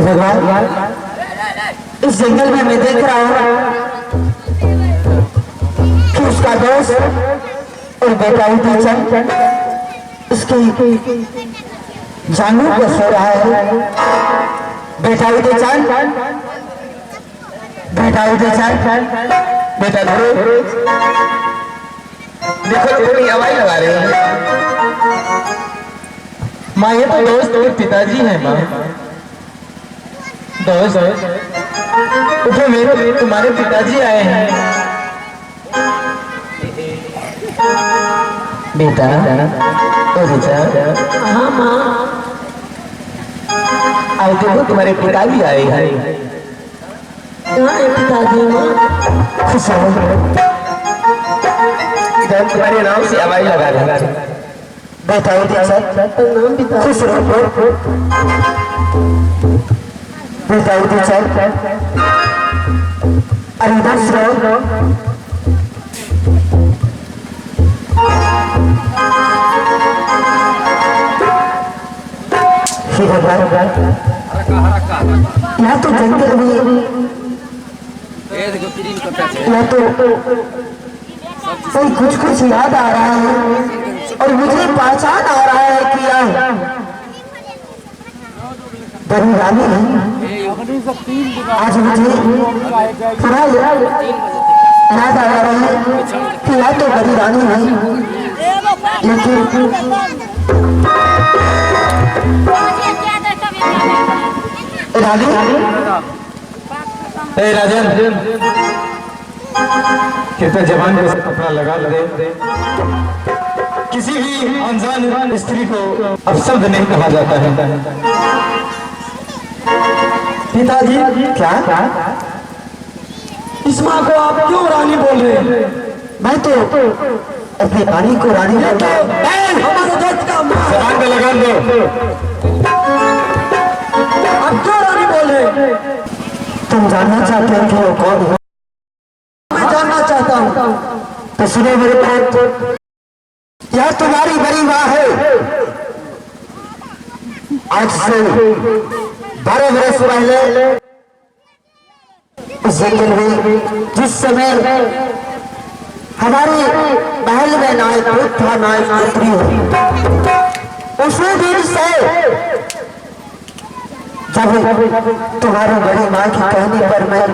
भगवान, इस जंगल में मैं देख रहा हूँ कि उसका दोस्त और बेटा उदयचंद इसकी जानू को सो रहा है। बेटा उदयचंद, बेटा उदयचंद, बेटा ध्रुव, देखो थोड़ी हवाई लगा रहे हैं। माँ ये तो दोस्त के पिताजी हैं। माँ दोस्त उठो, मेरे तुम्हारे पिताजी आए हैं। बेटा हाँ माँ, आओ देखो तुम्हारे पिताजी आए हैं। पिताजी खुश हो, जब तुम्हारे नाम से हवाई लगा रहे हैं। बेटा उदयचंद खुश रहो। बेटा उदयचंद अरे खुश रहो। यहाँ तो जंगल में यहाँ तो कोई कुछ कुछ याद आ रहा है और मुझे पहचान आ रहा है कि यह बड़ी रानी है। आज मुझे थोड़ा याद आ रहा है कि यह तो बड़ी रानी है, लेकिन राजन कितना जवान को कपड़ा लगा दे। किसी भी अनजान स्त्री को अपशब्द नहीं कहा जाता है। पिताजी क्या इस माँ को आप क्यों रानी बोल रहे हैं? मैं तो अपनी रानी को रानी बोल रहा हूँ। हमारे दोस्त का जबान पे लगाम दो। आप क्यों रानी बोल रहे हैं? तुम जानना चाहते हो कि वो कौन है? मैं जानना चाहता हूँ। तो सुनो मेरे पुत्र, यह तुम्हारी बड़ी माँ है। आज से 12 वर्ष पहले उस जंगल में जिस समय हमारे महल में नायक था, नायक मंत्री हुई, उसी दिन से जब तुम्हारी बड़ी माँ की कहने पर मैं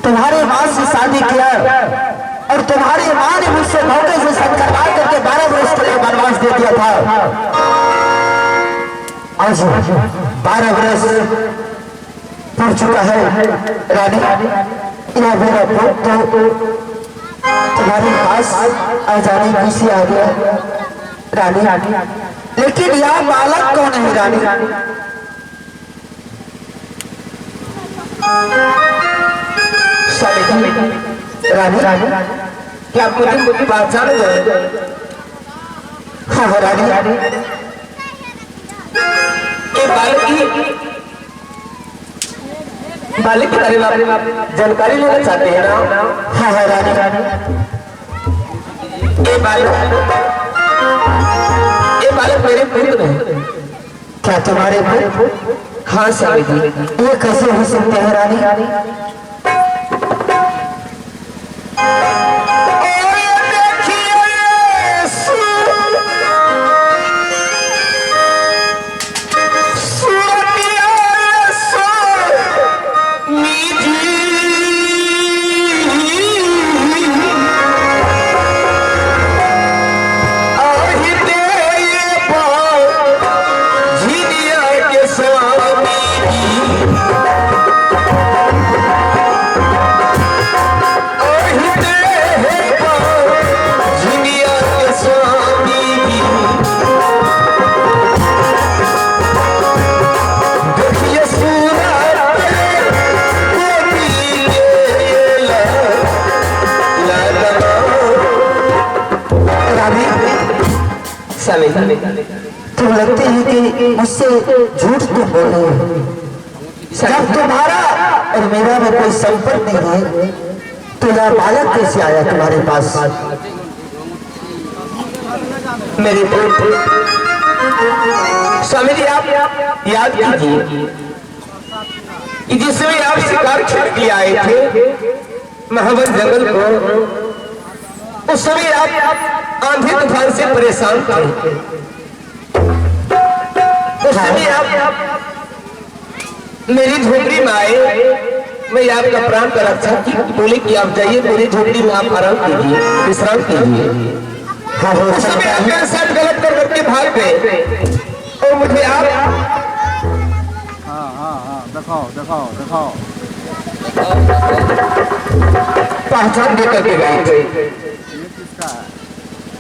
तुम्हारे माँ से शादी किया और तुम्हारी माँ ने मुझसे मौके से संकल्प करके 12 वर्ष के लिए वनवास दे दिया था। आज 12 वर्ष पूर चुका है रानी। यह मेरा पुत्र तुम्हारे पास आ जाने की खुशी आ गया रानी, लेकिन यह बालक कौन है रानी? रानी क्या मुझे बात जान गए? हाँ रानी, ये बालक के बारे में आप जानकारी लेना चाहते हैं ना? हाँ रानी, ये बालक मेरे पुत्र हैं। क्या तुम्हारे पुत्र? हाँ स्वामी जी। ये कैसे हो सकते हैं रानी? तुम लगते हैं कि मुझसे झूठ तुम बोल रहे हो। जब तुम्हारा और मेरा में कोई संपर्क नहीं है तो यह बालक कैसे आया तुम्हारे पास? मेरे पुत्र स्वामी जी, आप याद कीजिए कि जिस समय आप शिकार खेल के आए थे महावन जंगल को, उस समय आप आंधी तूफान से परेशान थे। उस समय आप मेरी झोपड़ी में आए, मैं आपका प्राण का रक्षा की, बोले कि आप जाइए मेरी झोपड़ी में, आप आराम कीजिए, विश्राम कीजिए। उस समय आप मेरे साथ गलत कर करके भाग गए और मुझे आप दिखाओ पहचान दे करके गए थे।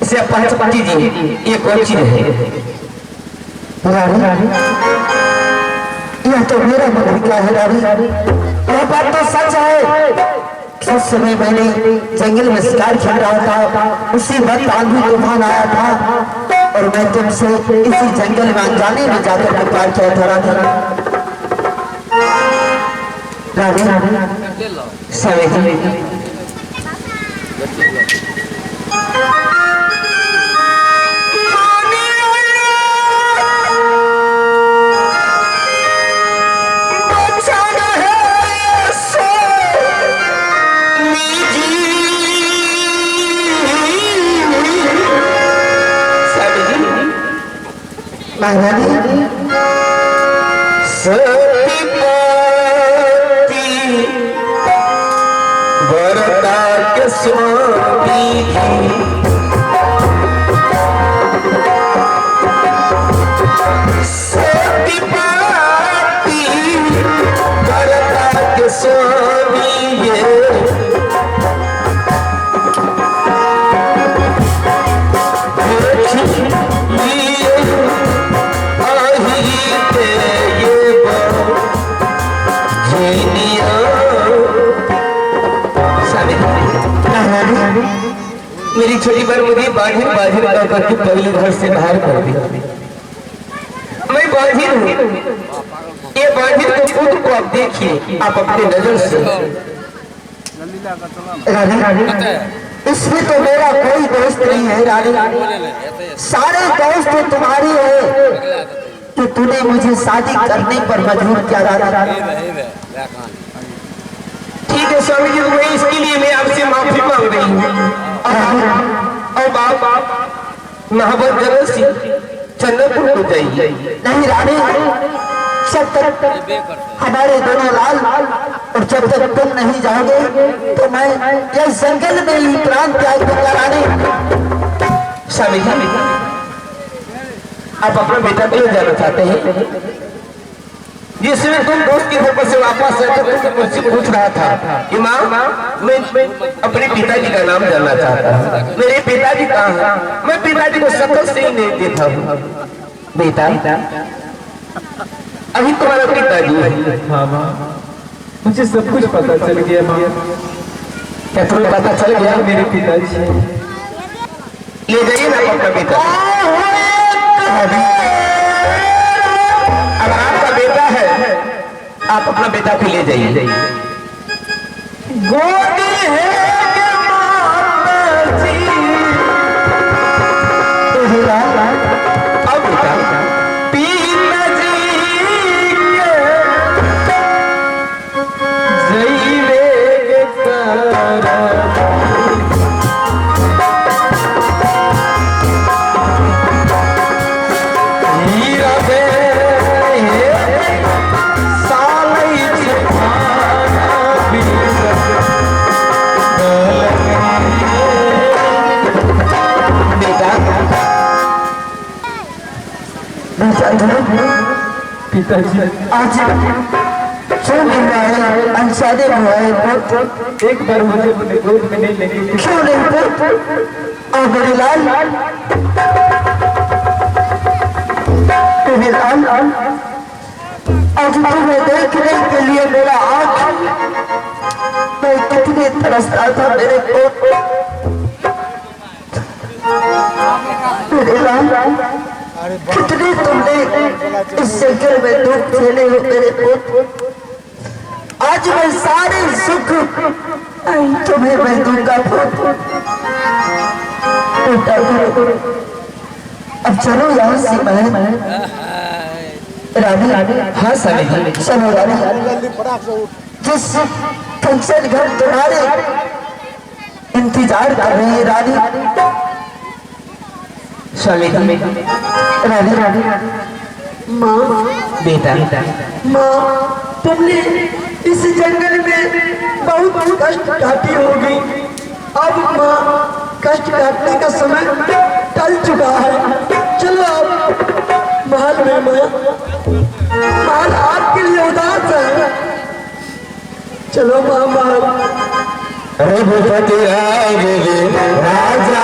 इसे आप पहचान कीजिए, ये कौन चीज है? रानी, यह तो मेरा मलिका है रानी। यह बात तो सच है। उस समय मैंने जंगल में शिकार खेल रहा था, उसी वक्त आंधी तूफान आया था और मैं तुमसे इसी जंगल में अनजाने में जाकर के पार किया था रानी। समय महारानी सतीपति वरदा के स्वामी सतीपति वरदा के स्वामी ये मेरी छोटी बहन मुझे बाधिन बाधिन कर करके पहले घर से बाहर कर दी। मैं बाधिन हूँ, ये बाधिन को खुद को आप देखिए, आप अपनी नजर से। रानी, इसमें तो मेरा कोई दोस्त नहीं है रानी। सारे दोस्त तो तुम्हारी है कि तूने मुझे शादी करने पर मजबूर किया रानी। ठीक है स्वामी जी, मैं इसके लिए मैं आपसे माफी मांग रही हूँ। और बाप महाबत जगत सिंह चंद्रपुर को जाइए। नहीं रानी, जब तक हमारे दोनों लाल और जब तक तुम नहीं जाओगे तो मैं यह जंगल में ही प्राण त्याग दूंगा रानी। स्वामी जी, आप अपना बेटा को ले जाना चाहते हैं? जिसमें तुम दोस्त की घर से वापस आए तो तुम मुझसे पूछ रहा था कि माँ मैं अपने पिताजी का नाम जानना चाहता हूँ, मेरे पिताजी कहाँ हैं? मैं पिताजी को शक्ल से ही नहीं देखा हूँ। बेटा अभी तुम्हारा पिताजी है? हाँ माँ, मुझे सब कुछ पता चल गया माँ। क्या तुम्हें पता चल गया? मेरे पिताजी ले जाइए ना अपना बेटा। अब आपका बेटा है, आप अपना बेटा को ले जाइए। गोदी है कि माताजी, अब बेटा पिताजी के जईवे तारा पिताजी आज क्यों नहीं आए? अनसादे में आए पुत्र, एक बार मुझे अपने गोद में नहीं लेंगे? क्यों नहीं पुत्र? और बड़े लाल, बड़े लाल, आज तुम्हें देखने के लिए मेरा आँख, मैं कितने तरसता था मेरे को। मेरे लाल, कितने तुमने इस जंगल में दुख झेले हो मेरे पुत्र। आज मैं सारे सुख तुम्हें मैं दूंगा पुत्र। अब चलो यहाँ से मैं रानी हाँ स्वामी जी। सुनो रानी, जिस फंक्शन घर तुम्हारे इंतजार कर रही है रानी, स्वामी जी। रानी माँ, बेटा माँ तुमने इस जंगल में बहुत कष्ट काटी होगी। अब माँ कष्ट काटने का समय टल चुका है। चलो अब महल में माँ, महल आपके लिए उदास है। चलो माँ महल। रघुपति राघव राजा